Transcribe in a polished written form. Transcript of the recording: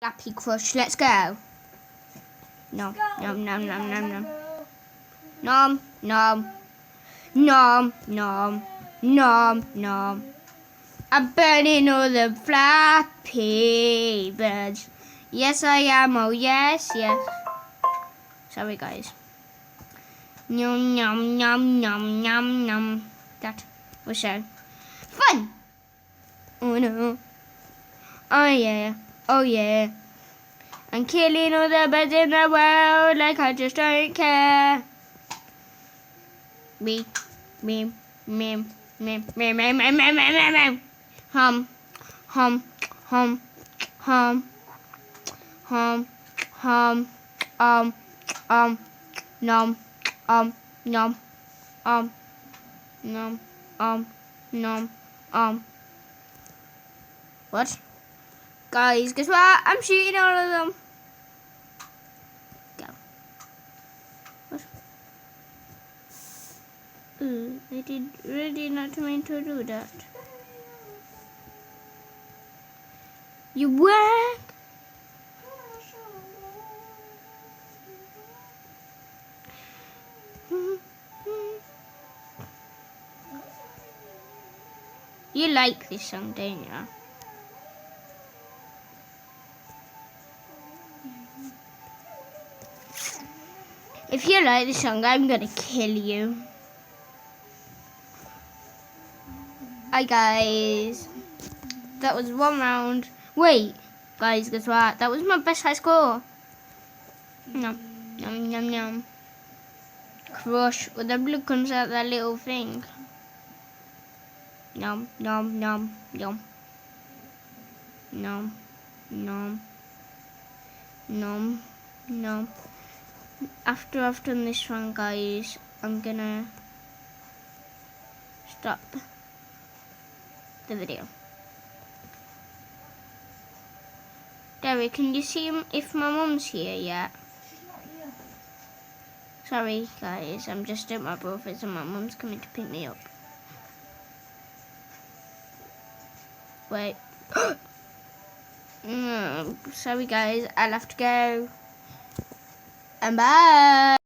Lappy Crush, let's go. Nom, nom, nom, nom, nom, nom. Nom, nom. Nom, nom. Nom, nom. I'm burning all the Flappy Birds. Yes, I am. Oh, yes, yes. Sorry, guys. Nom, nom, nom, nom, nom, nom. That was so fun. Oh, no. Oh, yeah. Oh, yeah. I'm killing all the birds in the world like I just don't care. Me, me, me, me, me, me, me, me, me, me, me. Hum, hum, hum, hum, hum, hum, nom, nom, nom, nom. What? Guys, guess what? I'm shooting all of them. Go. What? I did really not mean to do that. You work. You like this song, don't you? If you like this song, I'm gonna kill you. Hi guys, that was one round. Wait, guys, guess what? That was my best high score. Nom, nom, nom, nom. Crush. When the blue comes out, that little thing. Nom, nom, nom, nom. Nom, nom, nom, nom. After I've done this one, guys, I'm gonna stop the video. Derek, can you see if my mum's here yet? She's not here. Sorry, guys, I'm just at my brother's and my mum's coming to pick me up. Wait. Sorry, guys, I'll have to go. And bye.